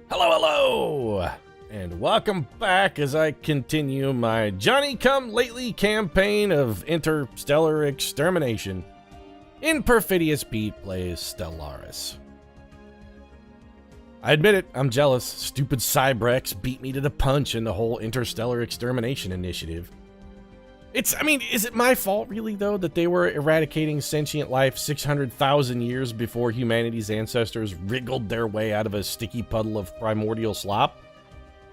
Hello, hello, and welcome back as I continue my Johnny-come-lately campaign of interstellar extermination in Perfidious Pete Plays Stellaris. I admit it, I'm jealous. Stupid Cybrex beat me to the punch in the whole interstellar extermination initiative. Is it my fault, really, though, that they were eradicating sentient life 600,000 years before humanity's ancestors wriggled their way out of a sticky puddle of primordial slop?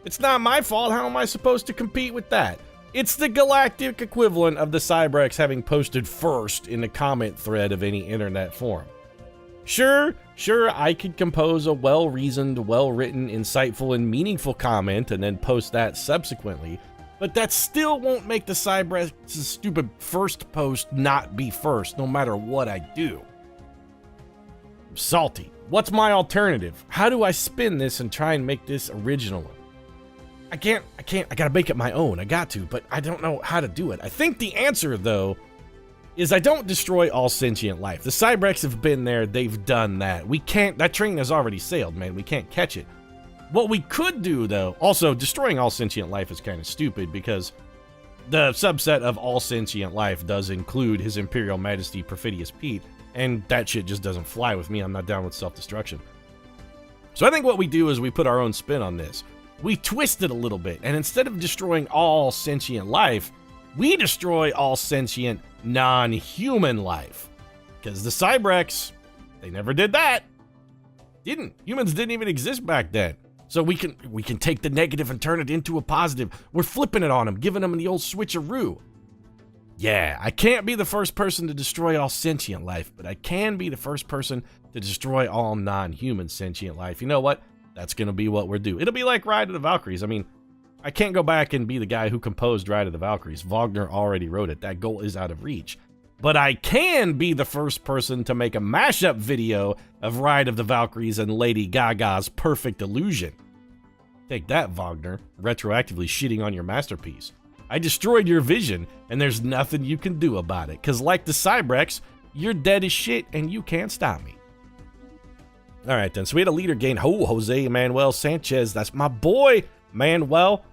It's not my fault. How am I supposed to compete with that? It's the galactic equivalent of the Cybrex having posted first in the comment thread of any internet forum. Sure, I could compose a well-reasoned, well-written, insightful, and meaningful comment and then post that subsequently, but that still won't make the Cybrex's stupid first post not be first, no matter what I do. I'm salty. What's my alternative? How do I spin this and try and make this original? I can't, I gotta make it my own. I got to, but I don't know how to do it. I think the answer, though, is I don't destroy all sentient life. The Cybrex have been there, they've done that. We can't, that train has already sailed, man. We can't catch it. What we could do, though, also destroying all sentient life is kind of stupid because the subset of all sentient life does include His Imperial Majesty Perfidious Pete, and that shit just doesn't fly with me. I'm not down with self-destruction. So I think what we do is we put our own spin on this. We twist it a little bit, and instead of destroying all sentient life, we destroy all sentient non-human life. Because the Cybrex, they never did that. Humans didn't even exist back then. So we can take the negative and turn it into a positive. We're flipping it on them, giving them the old switcheroo. Yeah, I can't be the first person to destroy all sentient life, but I can be the first person to destroy all non-human sentient life. You know what? That's going to be what we're doing. It'll be like Ride of the Valkyries. I mean, I can't go back and be the guy who composed Ride of the Valkyries. Wagner already wrote it. That goal is out of reach. But I can be the first person to make a mashup video of Ride of the Valkyries and Lady Gaga's Perfect Illusion. Take that, Wagner, retroactively shitting on your masterpiece. I destroyed your vision, and there's nothing you can do about it, because like the Cybrex, you're dead as shit, and you can't stop me. Alright then, so we had a leader gain. Jose Manuel Sanchez, that's my boy, Manuel.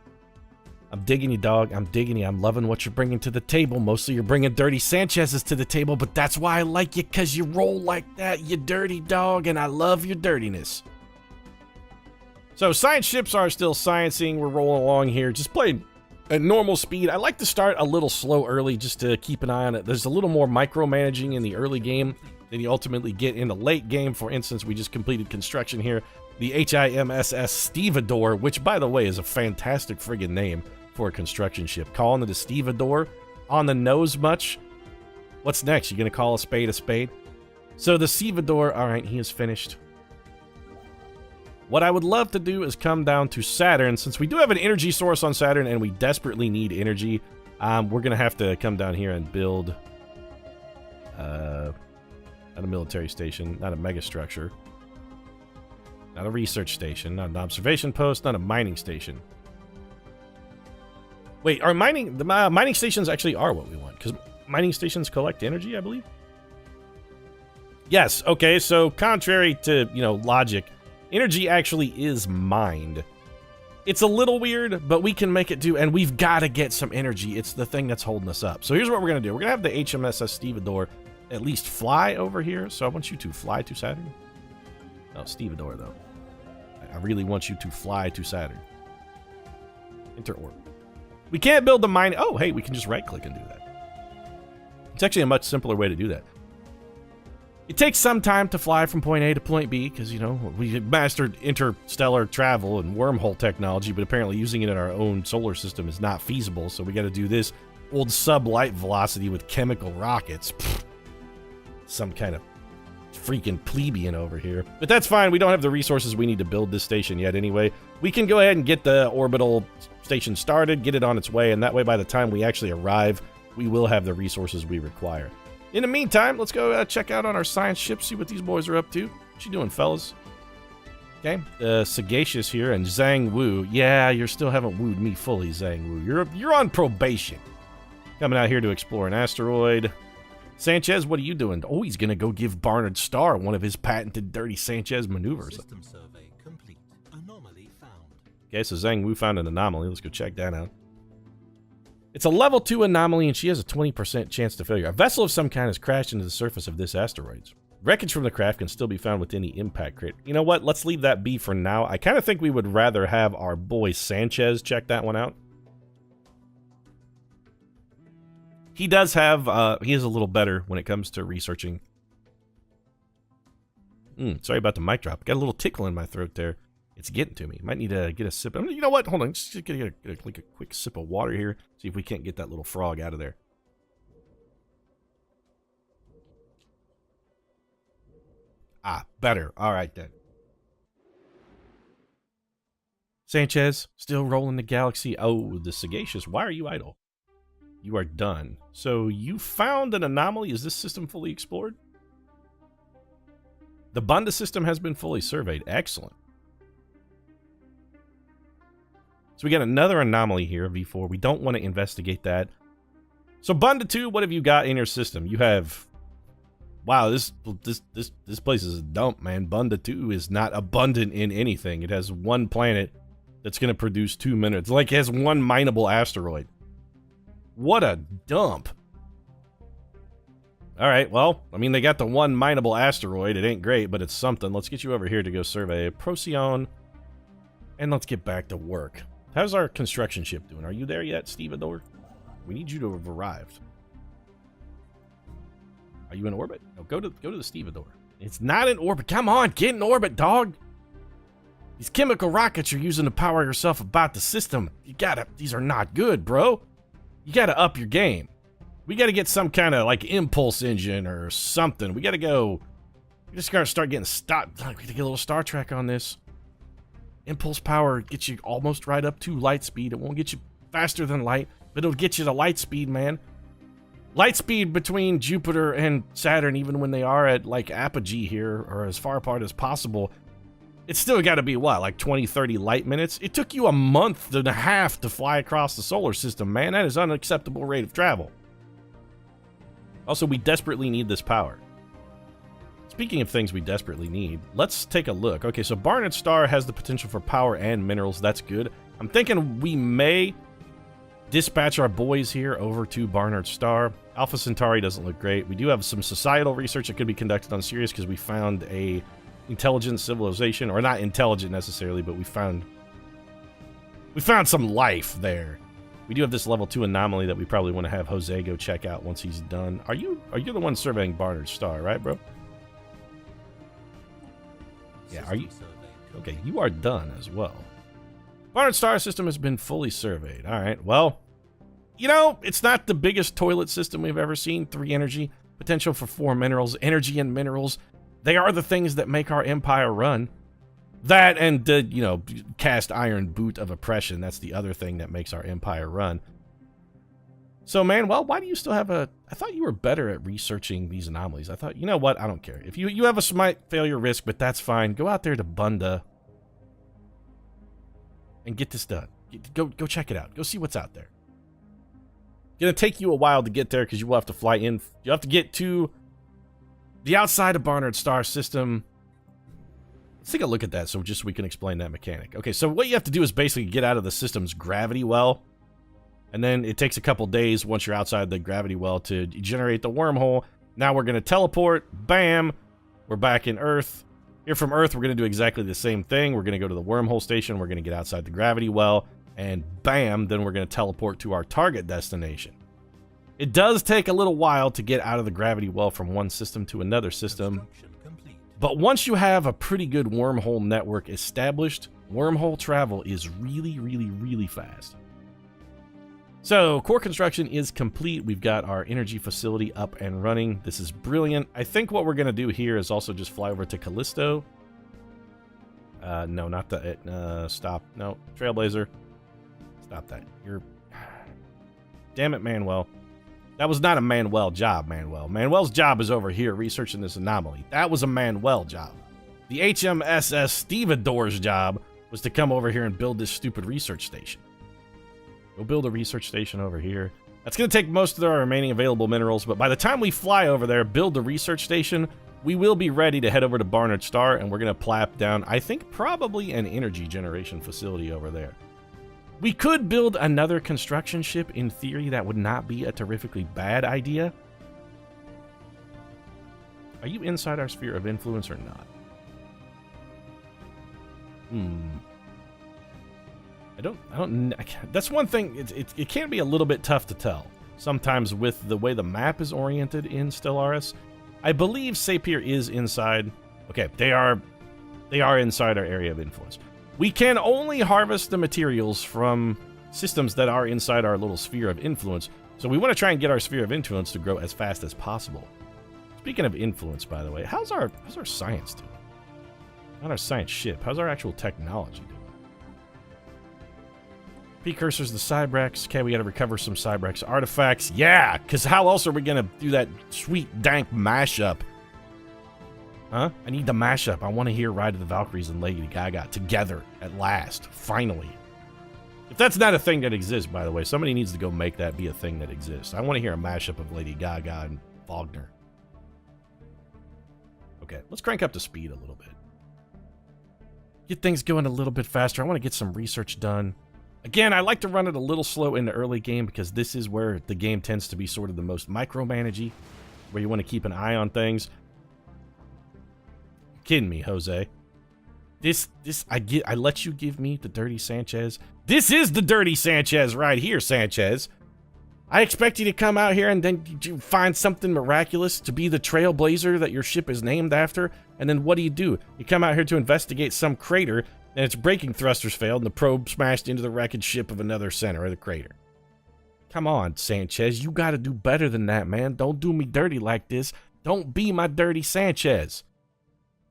I'm digging you, dog. I'm digging you. I'm loving what you're bringing to the table. Mostly you're bringing dirty Sanchez's to the table, but that's why I like you, because you roll like that, you dirty dog, and I love your dirtiness. So science ships are still sciencing. We're rolling along here, just playing at normal speed. I like to start a little slow early just to keep an eye on it. There's a little more micromanaging in the early game than you ultimately get in the late game. For instance, we just completed construction here. The HIMSS Stevedore, which by the way is a fantastic friggin' name for a construction ship. Calling it a Stevedore, on the nose much? What's next? You gonna call a spade a spade? So the Stevedore, alright, he is finished. What I would love to do is come down to Saturn. Since we do have an energy source on Saturn and we desperately need energy, we're going to have to come down here and build not a military station, not a mega structure, not a research station, not an observation post, not a mining station. Wait, the mining stations actually are what we want, because mining stations collect energy, I believe? Yes, okay, so contrary to, logic, energy actually is mined. It's a little weird, but we can make it do, and we've got to get some energy. It's the thing that's holding us up. So here's what we're going to do. We're going to have the HMSS Stevedore at least fly over here. So I want you to fly to Saturn. No, Stevedore, though. I really want you to fly to Saturn. Inter-orb. We can't build the mine. Oh, hey, we can just right-click and do that. It's actually a much simpler way to do that. It takes some time to fly from point A to point B, because, we mastered interstellar travel and wormhole technology, but apparently using it in our own solar system is not feasible, so we got to do this old sub-light velocity with chemical rockets. Pfft. Some kind of freaking plebeian over here. But that's fine, we don't have the resources we need to build this station yet anyway. We can go ahead and get the orbital station started, get it on its way, and that way by the time we actually arrive, we will have the resources we require. In the meantime, let's go check out on our science ship, see what these boys are up to. What you doing, fellas? Okay, Sagacious here and Zhang Wu. Yeah, you still haven't wooed me fully, Zhang Wu. You're on probation. Coming out here to explore an asteroid. Sanchez, what are you doing? Oh, he's gonna go give Barnard Starr one of his patented Dirty Sanchez maneuvers. System survey complete. Anomaly. Anomaly found. Okay, so Zhang Wu found an anomaly. Let's go check that out. It's a level 2 anomaly, and she has a 20% chance to failure. A vessel of some kind has crashed into the surface of this asteroid. Wreckage from the craft can still be found within the impact crater. You know what? Let's leave that be for now. I kind of think we would rather have our boy Sanchez check that one out. He does have, he is a little better when it comes to researching. Sorry about the mic drop. Got a little tickle in my throat there. It's getting to me. Might need to get a sip. You know what? Hold on. Just get a quick sip of water here. See if we can't get that little frog out of there. Ah, better. All right, then. Sanchez, still rolling the galaxy. Oh, the sagacious. Why are you idle? You are done. So you found an anomaly. Is this system fully explored? The Bunda system has been fully surveyed. Excellent. So we got another anomaly here, V4. We don't want to investigate that. So Bunda 2, what have you got in your system? You have... Wow, this place is a dump, man. Bunda 2 is not abundant in anything. It has one planet that's going to produce 2 minutes. Like, it has one mineable asteroid. What a dump. Alright, well, I mean, they got the one mineable asteroid. It ain't great, but it's something. Let's get you over here to go survey Procyon. And let's get back to work. How's our construction ship doing? Are you there yet, Stevedore? We need you to have arrived. Are you in orbit? No, go to the Stevedore. It's not in orbit. Come on, get in orbit, dog. These chemical rockets you're using to power yourself about the system, these are not good, bro. You gotta up your game. We gotta get some kind of, like, impulse engine or something. We gotta go. We just gotta start getting stopped. We gotta get a little Star Trek on this. Impulse power gets you almost right up to light speed. It won't get you faster than light, but it'll get you to light speed, man. Light speed between Jupiter and Saturn, even when they are at, like, apogee here, or as far apart as possible, it's still got to be, what, like 20, 30 light minutes? It took you a month and a half to fly across the solar system, man. That is an unacceptable rate of travel. Also, we desperately need this power. Speaking of things we desperately need, let's take a look. Okay, so Barnard Star has the potential for power and minerals. That's good. I'm thinking we may dispatch our boys here over to Barnard Star. Alpha Centauri doesn't look great. We do have some societal research that could be conducted on Sirius because we found a intelligent civilization, or not intelligent necessarily, but we found some life there. We do have this level 2 anomaly that we probably want to have Jose go check out once he's done. Are you the one surveying Barnard Star, right, bro? Yeah, are you? Okay, you are done as well. Barnard Star system has been fully surveyed. All right, well, you know, it's not the biggest toilet system we've ever seen. 3 energy, potential for 4 minerals. Energy and minerals, they are the things that make our empire run. That and the, you know, cast iron boot of oppression. That's the other thing that makes our empire run. So, man, well, why do you still have a... I thought you were better at researching these anomalies. I thought, you know what? I don't care. If you have a smite failure risk, but that's fine. Go out there to Bunda and get this done. Go check it out. Go see what's out there. It's going to take you a while to get there because you will have to fly in. You have to get to the outside of Barnard Star system. Let's take a look at that so we can explain that mechanic. Okay, so what you have to do is basically get out of the system's gravity well. And then it takes a couple days once you're outside the gravity well to generate the wormhole. Now we're going to teleport. Bam! We're back in Earth. Here from Earth, we're going to do exactly the same thing. We're going to go to the wormhole station. We're going to get outside the gravity well. And bam! Then we're going to teleport to our target destination. It does take a little while to get out of the gravity well from one system to another system. But once you have a pretty good wormhole network established, wormhole travel is really, really, really fast. So, core construction is complete. We've got our energy facility up and running. This is brilliant. I think what we're going to do here is also just fly over to Callisto. No, not the... stop. No, Trailblazer. Stop that. You're... Damn it, Manuel. That was not a Manuel job, Manuel. Manuel's job is over here researching this anomaly. That was a Manuel job. The HMSS Stevedore's job was to come over here and build this stupid research station. We'll build a research station over here. That's going to take most of our remaining available minerals, but by the time we fly over there, build the research station, we will be ready to head over to Barnard Star, and we're going to plap down, I think, probably an energy generation facility over there. We could build another construction ship. In theory, that would not be a terrifically bad idea. Are you inside our sphere of influence or not? That's one thing. It can be a little bit tough to tell sometimes with the way the map is oriented in Stellaris. I believe Sapir is inside. Okay, they are inside our area of influence. We can only harvest the materials from systems that are inside our little sphere of influence. So we want to try and get our sphere of influence to grow as fast as possible. Speaking of influence, by the way, how's our science doing? Not our science ship. How's our actual technology doing? Precursors, the Cybrex. Okay, we gotta recover some Cybrex artifacts. Yeah, because how else are we gonna do that sweet, dank mashup? Huh? I need the mashup. I want to hear Ride of the Valkyries and Lady Gaga together at last. Finally. If that's not a thing that exists, by the way, somebody needs to go make that be a thing that exists. I want to hear a mashup of Lady Gaga and Wagner. Okay, let's crank up the speed a little bit. Get things going a little bit faster. I want to get some research done. Again, I like to run it a little slow in the early game because this is where the game tends to be sort of the most micromanagey, where you want to keep an eye on things. Kidding me, Jose. I let you give me the dirty Sanchez. This is the dirty Sanchez right here, Sanchez. I expect you to come out here and then you find something miraculous to be the trailblazer that your ship is named after, and then what do? You come out here to investigate some crater, and its braking thrusters failed, and the probe smashed into the wreckage ship of another center of the crater. Come on, Sanchez, you gotta do better than that, man. Don't do me dirty like this. Don't be my dirty Sanchez.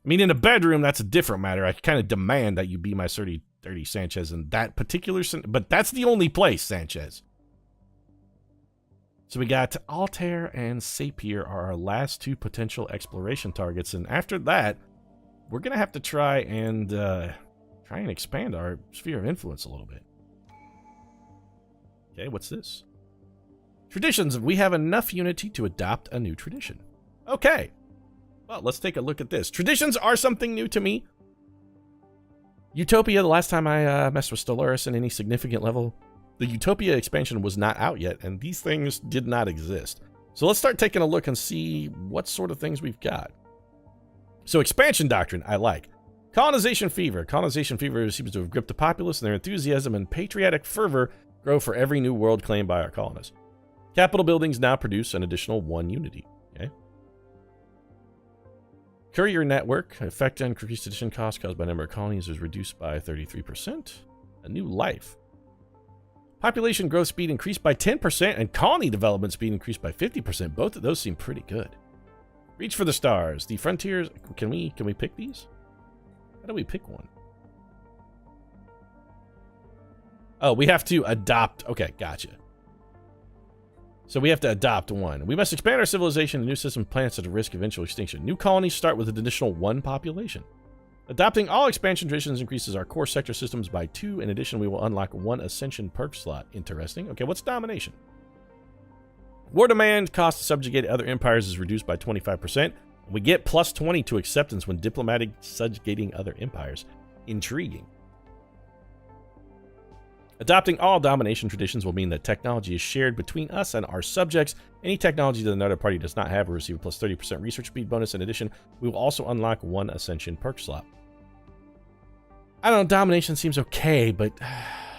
I mean, in a bedroom, that's a different matter. I kind of demand that you be my dirty Sanchez in that particular... But that's the only place, Sanchez. So we got Altair and Sapir are our last two potential exploration targets. And after that, we're going to have to try and expand our sphere of influence a little bit. Okay, what's this? Traditions. We have enough unity to adopt a new tradition. Okay. Well, let's take a look at this. Traditions are something new to me. Utopia, the last time I messed with Stellaris in any significant level, the Utopia expansion was not out yet, and these things did not exist. So let's start taking a look and see what sort of things we've got. So expansion doctrine, I like. Colonization fever. Colonization fever seems to have gripped the populace, and their enthusiasm and patriotic fervor grow for every new world claimed by our colonists. Capital buildings now produce an additional 1 unity. Okay. Courier network. Effect on increased addition cost caused by number of colonies is reduced by 33%. A new life. Population growth speed increased by 10%, and colony development speed increased by 50%. Both of those seem pretty good. Reach for the stars. The frontiers. Can we pick these? How do we pick one? Oh, we have to adopt. Okay, gotcha. So we have to adopt one. We must expand our civilization to new system planets at a risk of eventual extinction. New colonies start with an additional 1 population. Adopting all expansion traditions increases our core sector systems by 2. In addition, we will unlock 1 ascension perk slot. Interesting. Okay, what's domination? War demand cost to subjugate other empires is reduced by 25%. We get plus 20 to acceptance when diplomatic subjugating other empires. Intriguing. Adopting all domination traditions will mean that technology is shared between us and our subjects. Any technology that another party does not have will receive a plus 30% research speed bonus. In addition, we will also unlock 1 ascension perk slot. I don't know, domination seems okay, but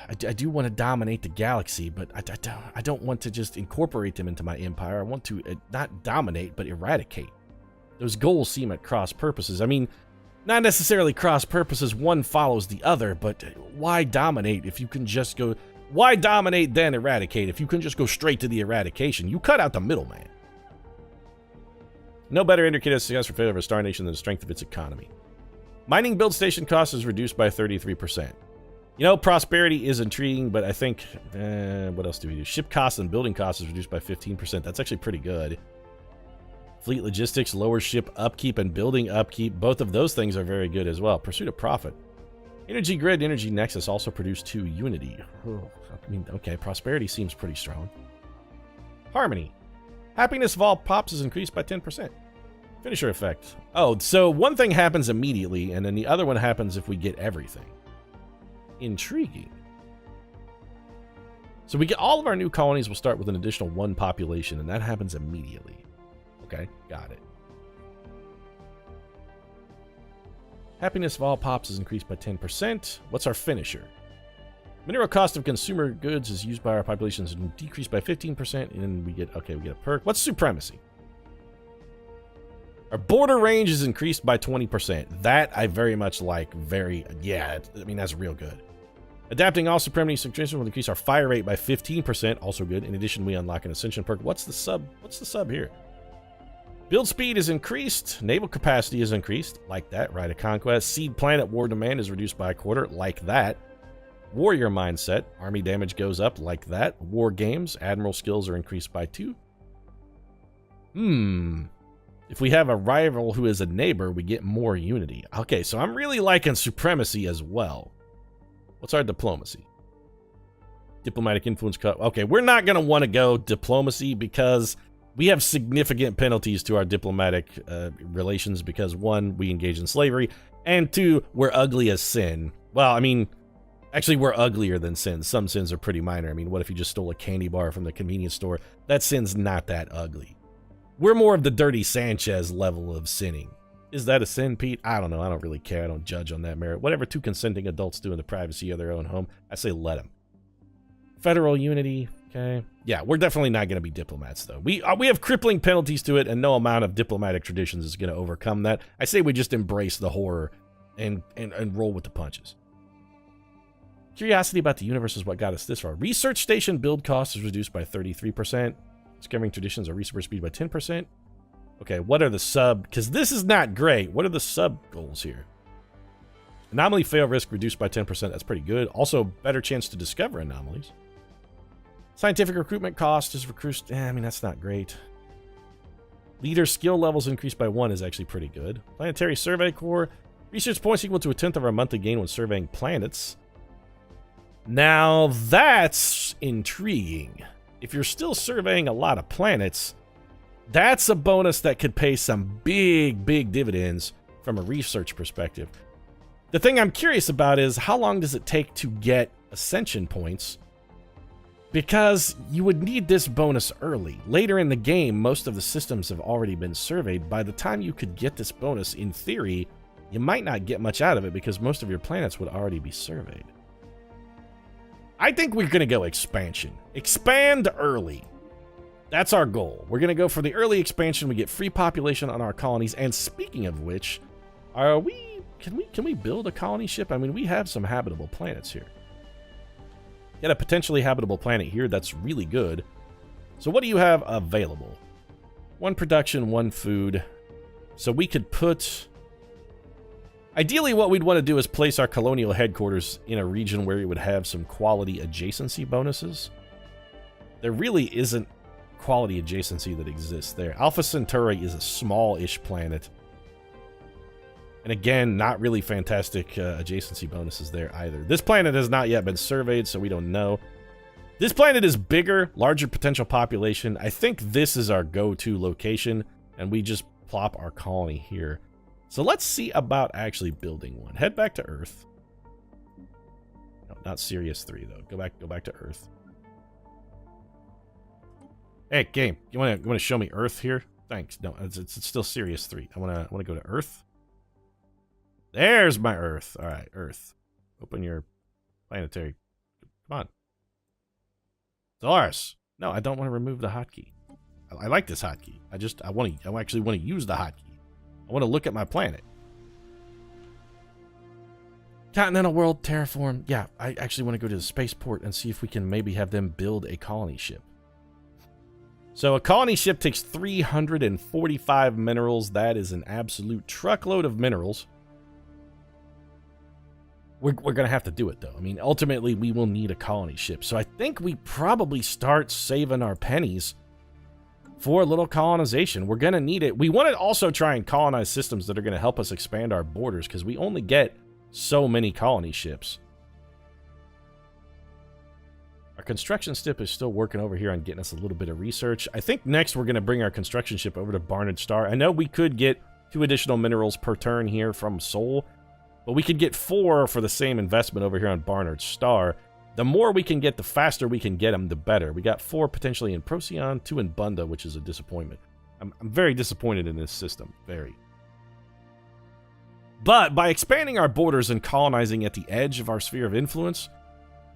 I do want to dominate the galaxy, but I don't want to just incorporate them into my empire. I want to not dominate, but eradicate. Those goals seem at cross purposes. I mean, not necessarily cross purposes, one follows the other, but why dominate if you can just go... Why dominate then eradicate if you can just go straight to the eradication? You cut out the middleman. No better indicator of success or failure of a star nation than the strength of its economy. Mining build station cost is reduced by 33%. You know, prosperity is intriguing, but I think... what else do we do? Ship costs and building costs is reduced by 15%. That's actually pretty good. Fleet logistics, lower ship upkeep, and building upkeep. Both of those things are very good as well. Pursuit of profit. Energy grid, energy nexus also produce 2 unity. Oh, I mean, okay, prosperity seems pretty strong. Harmony. Happiness of all pops is increased by 10%. Finisher effect. Oh, so one thing happens immediately, and then the other one happens if we get everything. Intriguing. So we get all of our new colonies will start with an additional 1 population, and that happens immediately. Okay, got it. Happiness of all pops is increased by 10%. What's our finisher? Mineral cost of consumer goods is used by our populations and decreased by 15%, and we get a perk. What's supremacy? Our border range is increased by 20%. That I very much like. I mean, that's real good. Adapting all supremacy situations will increase our fire rate by 15%, also good. In addition, we unlock an ascension perk. What's the sub here? Build speed is increased. Naval capacity is increased. Like that. Right of conquest. Seed planet war demand is reduced by a quarter. Like that. Warrior mindset. Army damage goes up. Like that. War games. Admiral skills are increased by 2. If we have a rival who is a neighbor, we get more unity. Okay, so I'm really liking supremacy as well. What's our diplomacy? Diplomatic influence cut. Okay, we're not going to want to go diplomacy because we have significant penalties to our diplomatic relations because, 1, we engage in slavery, and 2, we're ugly as sin. Well, I mean, actually, we're uglier than sin. Some sins are pretty minor. I mean, what if you just stole a candy bar from the convenience store? That sin's not that ugly. We're more of the Dirty Sanchez level of sinning. Is that a sin, Pete? I don't know. I don't really care. I don't judge on that merit. Whatever 2 consenting adults do in the privacy of their own home, I say let them. Federal unity. Okay. Yeah, we're definitely not going to be diplomats, though. We have crippling penalties to it, and no amount of diplomatic traditions is going to overcome that. I say we just embrace the horror and roll with the punches. Curiosity about the universe is what got us this far. Research station build cost is reduced by 33%. Discovering traditions or research speed by 10%. Okay, what are the sub? Because this is not great. What are the sub goals here? Anomaly fail risk reduced by 10%. That's pretty good. Also, better chance to discover anomalies. Scientific recruitment cost is recruit. I mean, that's not great. Leader skill levels increased by 1 is actually pretty good. Planetary survey core. Research points equal to 1/10 of our monthly gain when surveying planets. Now, that's intriguing. If you're still surveying a lot of planets, that's a bonus that could pay some big dividends from a research perspective. The thing I'm curious about is how long does it take to get ascension points? Because you would need this bonus early. Later in the game, most of the systems have already been surveyed. By the time you could get this bonus, in theory, you might not get much out of it because most of your planets would already be surveyed. I think we're going to go expansion. Expand early. That's our goal. We're going to go for the early expansion. We get free population on our colonies. And speaking of which, can we build a colony ship? I mean, we have some habitable planets here. Get a potentially habitable planet here. That's really good. So what do you have available? 1 production, 1 food. So we could put... Ideally, what we'd want to do is place our colonial headquarters in a region where it would have some quality adjacency bonuses. There really isn't quality adjacency that exists there. Alpha Centauri is a small-ish planet. And again, not really fantastic adjacency bonuses there either. This planet has not yet been surveyed, so we don't know. This planet is bigger, larger potential population. I think this is our go-to location, and we just plop our colony here. So let's see about actually building one. Head back to Earth. No, not Sirius 3 though. Go back to Earth. Hey, game, you want to show me Earth here? Thanks. No, it's still Sirius 3. I want to go to Earth. There's my Earth. All right, Earth. Open your planetary. Come on. Stellaris. No, I don't want to remove the hotkey. I like this hotkey. I actually want to use the hotkey. I want to look at my planet. Continental world terraform. Yeah, I actually want to go to the spaceport and see if we can maybe have them build a colony ship. So a colony ship takes 345 minerals. That is an absolute truckload of minerals. We're going to have to do it, though. I mean, ultimately, we will need a colony ship. So I think we probably start saving our pennies for a little colonization. We're going to need it. We want to also try and colonize systems that are going to help us expand our borders because we only get so many colony ships. Our construction ship is still working over here on getting us a little bit of research. I think next we're going to bring our construction ship over to Barnard Star. I know we could get 2 additional minerals per turn here from Sol, but we could get 4 for the same investment over here on Barnard Star. The more we can get, the faster we can get them, the better. We got 4 potentially in Procyon, 2 in Bunda, which is a disappointment. I'm very disappointed in this system. Very. But by expanding our borders and colonizing at the edge of our sphere of influence,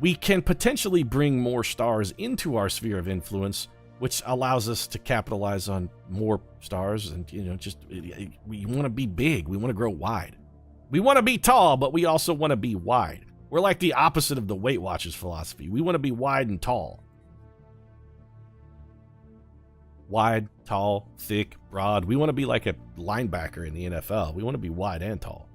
we can potentially bring more stars into our sphere of influence, which allows us to capitalize on more stars. And, you know, just, we want to be big. We want to grow wide. We want to be tall, but we also want to be wide. We're like the opposite of the Weight Watchers philosophy. We want to be wide and tall. Wide, tall, thick, broad. We want to be like a linebacker in the NFL. We want to be wide and tall.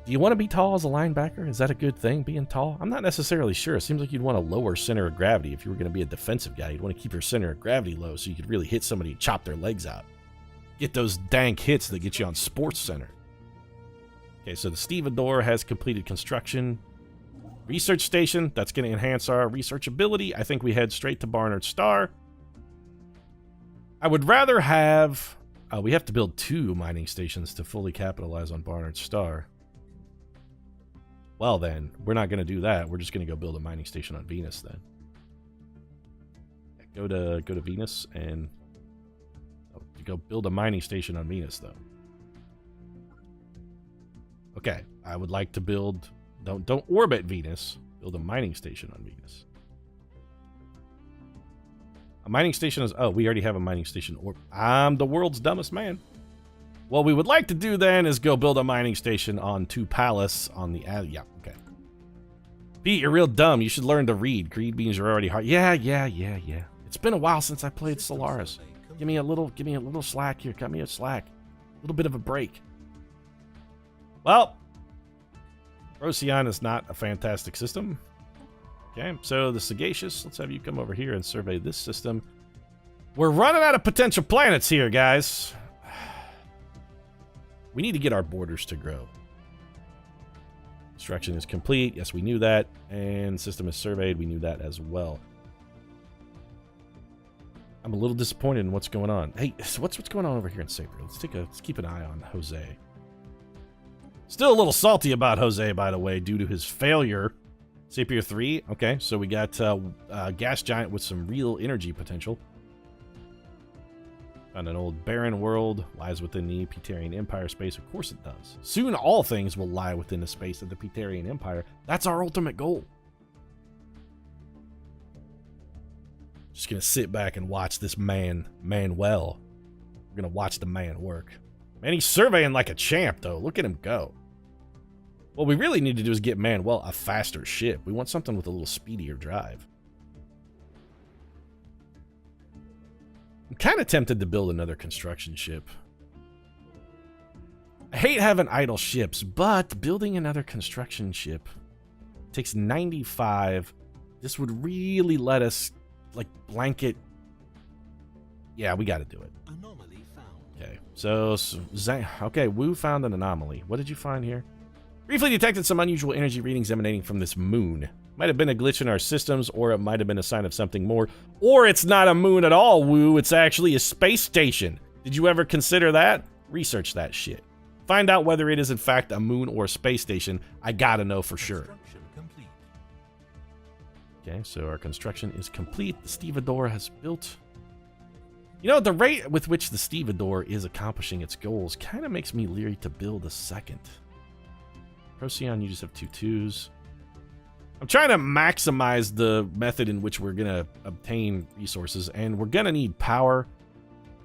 Do you want to be tall as a linebacker? Is that a good thing, being tall? I'm not necessarily sure. It seems like you'd want a lower center of gravity if you were going to be a defensive guy. You'd want to keep your center of gravity low so you could really hit somebody and chop their legs out. Get those dank hits that get you on Sports Center. Okay, so the Stevedore has completed construction. Research station, that's going to enhance our research ability. I think we head straight to Barnard Star. I would rather have... we have to build 2 mining stations to fully capitalize on Barnard Star. Well then, we're not going to do that. We're just going to go build a mining station on Venus then. Go to Venus and go build a mining station on Venus though. Okay, I would like to build. Don't orbit Venus. Build a mining station on Venus. A mining station is. Oh, we already have a mining station. I'm the world's dumbest man. What we would like to do then is go build a mining station on 2 Palace on the... yeah, okay. Pete, you're real dumb. You should learn to read. Greed means you're already hard. Yeah. It's been a while since I played Stellaris. Give me a little slack here. Cut me a slack. A little bit of a break. Well, Procyon is not a fantastic system. Okay, so the Sagacious, let's have you come over here and survey this system. We're running out of potential planets here, guys. We need to get our borders to grow. Construction is complete. Yes, we knew that. And system is surveyed. We knew that as well. I'm a little disappointed in what's going on. Hey, what's going on over here in Sabre? Let's keep an eye on Jose. Still a little salty about Jose, by the way, due to his failure. Sapir 3. Okay, so we got a gas giant with some real energy potential. Found an old barren world, lies within the Peterian Empire space. Of course it does. Soon all things will lie within the space of the Peterian Empire. That's our ultimate goal. Just gonna sit back and watch this Manuel. We're gonna watch the man work. Man, he's surveying like a champ, though. Look at him go. What we really need to do is get Manuel a faster ship. We want something with a little speedier drive. I'm kind of tempted to build another construction ship. I hate having idle ships, but building another construction ship takes 95. This would really let us, like, blanket. Yeah, we got to do it. Anomaly found. Okay, so okay, Wu found an anomaly. What did you find here? Briefly detected some unusual energy readings emanating from this moon. Might have been a glitch in our systems, or it might have been a sign of something more. Or it's not a moon at all, Wu. It's actually a space station. Did you ever consider that? Research that shit. Find out whether it is in fact a moon or a space station. I gotta know for sure. Okay, so our construction is complete. The Stevedore has built. You know, the rate with which the Stevedore is accomplishing its goals kind of makes me leery to build a second. Procyon, you just have 2 2s. I'm trying to maximize the method in which we're going to obtain resources, and we're going to need power.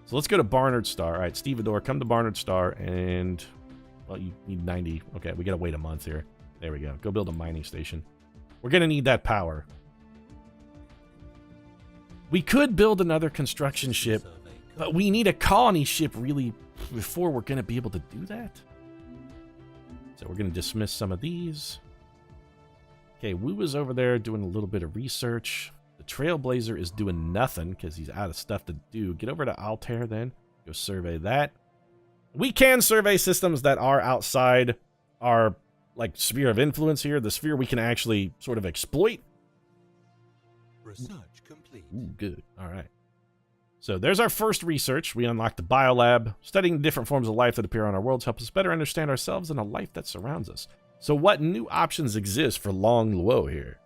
So let's go to Barnard Star. All right, Stevedore, come to Barnard Star, and, well, you need 90. Okay, we got to wait a month here. There we go. Go build a mining station. We're going to need that power. We could build another construction ship, but we need a colony ship really before we're going to be able to do that. So we're going to dismiss some of these. Okay, Wu is over there doing a little bit of research. The Trailblazer is doing nothing because he's out of stuff to do. Get over to Altair then. Go survey that. We can survey systems that are outside our, like, sphere of influence here. The sphere we can actually sort of exploit. Research complete. Ooh, good. All right. So there's our first research. We unlocked the biolab. Studying the different forms of life that appear on our worlds helps us better understand ourselves and the life that surrounds us. So what new options exist for Long Luo here?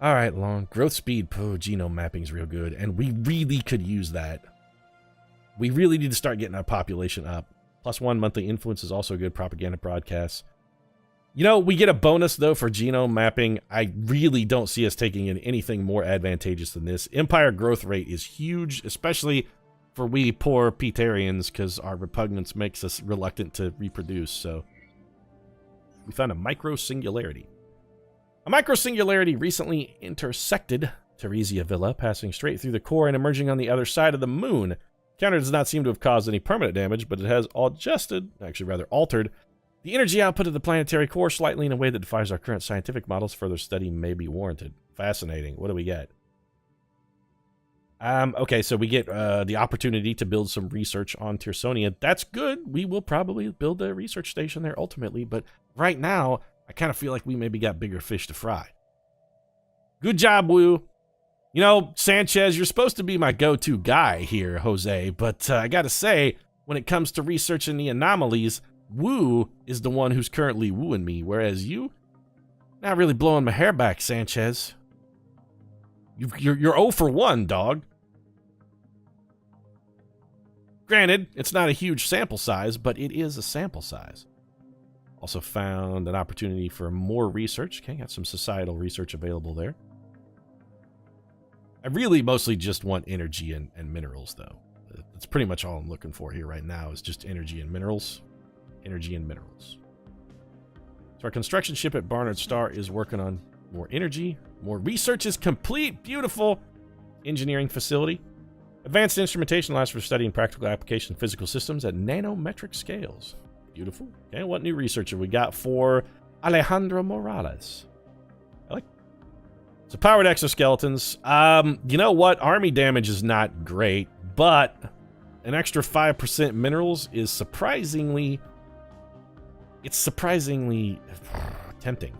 All right, Long. Growth speed. Oh, genome mapping's real good. And we really could use that. We really need to start getting our population up. +1 monthly influence is also good. Propaganda broadcasts. You know, we get a bonus, though, for genome mapping. I really don't see us taking in anything more advantageous than this. Empire growth rate is huge, especially for we poor Peterians, because our repugnance makes us reluctant to reproduce, so... We found a micro-singularity. A micro-singularity recently intersected Teresia Villa, passing straight through the core and emerging on the other side of the moon. Counter does not seem to have caused any permanent damage, but it has altered the energy output of the planetary core slightly in a way that defies our current scientific models. Further study may be warranted. Fascinating. What do we get? Okay, so we get the opportunity to build some research on Tiersonia. That's good. We will probably build a research station there ultimately, but right now, I kind of feel like we maybe got bigger fish to fry. Good job, Wu. You know, Sanchez, you're supposed to be my go-to guy here, Jose, but I gotta say, when it comes to researching the anomalies, Wu is the one who's currently wooing me, whereas you, not really blowing my hair back, Sanchez. You're 0 for 1, dog. Granted, it's not a huge sample size, but it is a sample size. Also found an opportunity for more research. Okay, got some societal research available there. I really mostly just want energy and minerals, though. That's pretty much all I'm looking for here right now is just energy and minerals. Energy and minerals. So our construction ship at Barnard Star is working on more energy. More research is complete. Beautiful. Engineering facility. Advanced instrumentation allows for studying practical application of physical systems at nanometric scales. Beautiful. Okay, what new research have we got for Alejandro Morales? I like. So powered exoskeletons. You know what? Army damage is not great, but an extra 5% minerals is surprisingly... It's surprisingly tempting.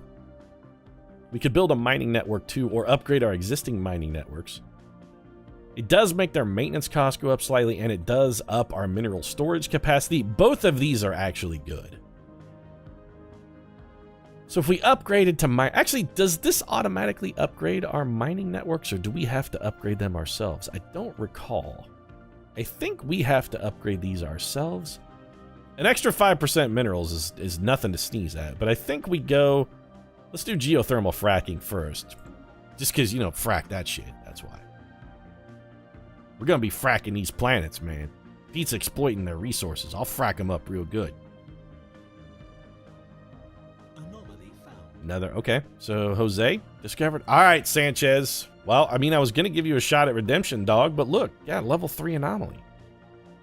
We could build a mining network too, or upgrade our existing mining networks. It does make their maintenance costs go up slightly, and it does up our mineral storage capacity. Both of these are actually good. So if we upgraded to mine... Actually, does this automatically upgrade our mining networks, or do we have to upgrade them ourselves? I don't recall. I think we have to upgrade these ourselves. An extra 5% minerals is nothing to sneeze at, but I think we go... Let's do geothermal fracking first. Just because, you know, frack that shit. That's why. We're going to be fracking these planets, man. Pete's exploiting their resources. I'll frack them up real good. Anomaly found. Another, okay. So, Jose discovered. All right, Sanchez. Well, I mean, I was going to give you a shot at redemption, dog, but look. Yeah, level 3 anomaly.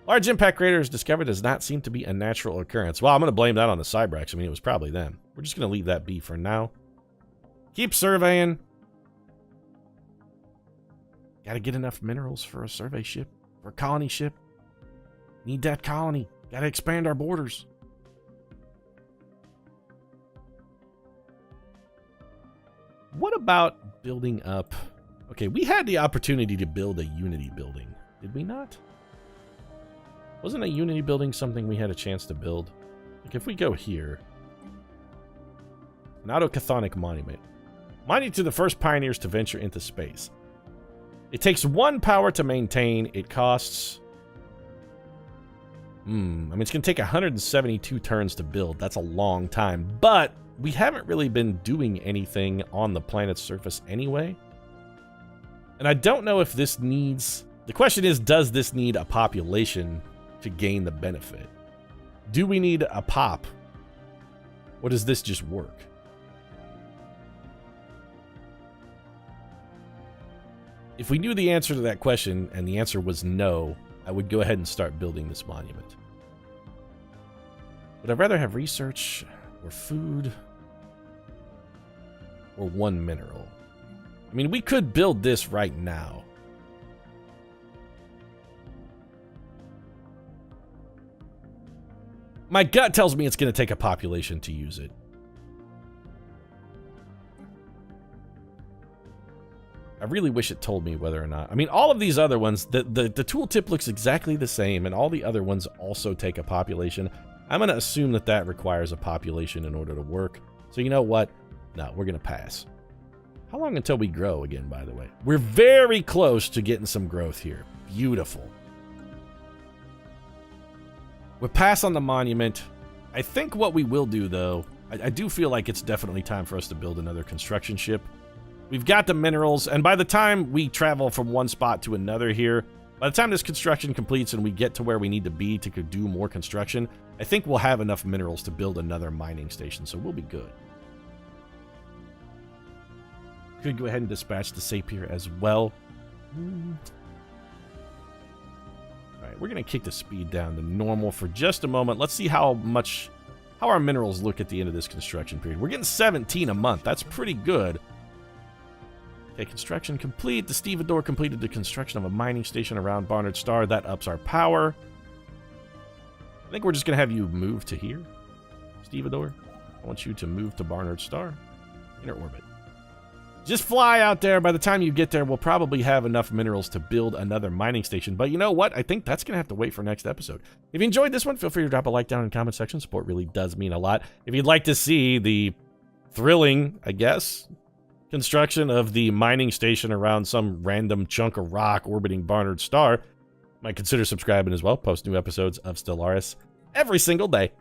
Large impact craters discovered does not seem to be a natural occurrence. Well, I'm going to blame that on the Cybrex. I mean, it was probably them. We're just going to leave that be for now. Keep surveying. Got to get enough minerals for a survey ship, for a colony ship. Need that colony. Got to expand our borders. What about building up? Okay, we had the opportunity to build a Unity building. Did we not? Wasn't a Unity building something we had a chance to build? Like if we go here. An autochthonic monument. Monument to the first pioneers to venture into space. It takes 1 power to maintain. It costs... I mean, it's going to take 172 turns to build. That's a long time. But we haven't really been doing anything on the planet's surface anyway. And I don't know if this needs... The question is, does this need a population to gain the benefit? Do we need a pop? Or does this just work? If we knew the answer to that question, and the answer was no, I would go ahead and start building this monument. Would I rather have research, or food, or 1 mineral? I mean, we could build this right now. My gut tells me it's going to take a population to use it. I really wish it told me whether or not. I mean, all of these other ones, the tooltip looks exactly the same, and all the other ones also take a population. I'm going to assume that that requires a population in order to work. So you know what? No, we're going to pass. How long until we grow again, by the way? We're very close to getting some growth here. Beautiful. We'll pass on the monument. I think what we will do, though, I do feel like it's definitely time for us to build another construction ship. We've got the minerals, and by the time we travel from one spot to another here, by the time this construction completes and we get to where we need to be to do more construction, I think we'll have enough minerals to build another mining station, so we'll be good. Could go ahead and dispatch the Sapir as well. Alright, we're going to kick the speed down to normal for just a moment. Let's see how our minerals look at the end of this construction period. We're getting 17 a month. That's pretty good. Okay, construction complete. The Stevedore completed the construction of a mining station around Barnard Star. That ups our power. I think we're just going to have you move to here, Stevedore. I want you to move to Barnard Star. Inner orbit. Just fly out there. By the time you get there, we'll probably have enough minerals to build another mining station. But you know what? I think that's going to have to wait for next episode. If you enjoyed this one, feel free to drop a like down in the comment section. Support really does mean a lot. If you'd like to see the thrilling, I guess, construction of the mining station around some random chunk of rock orbiting Barnard Star, might consider subscribing as well. Post new episodes of Stellaris every single day.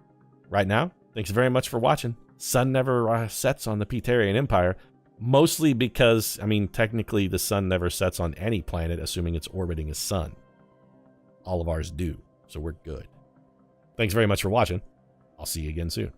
Right now, thanks very much for watching. Sun never sets on the Peterian Empire. Mostly because, I mean, technically the sun never sets on any planet, assuming it's orbiting a sun. All of ours do, so we're good. Thanks very much for watching. I'll see you again soon.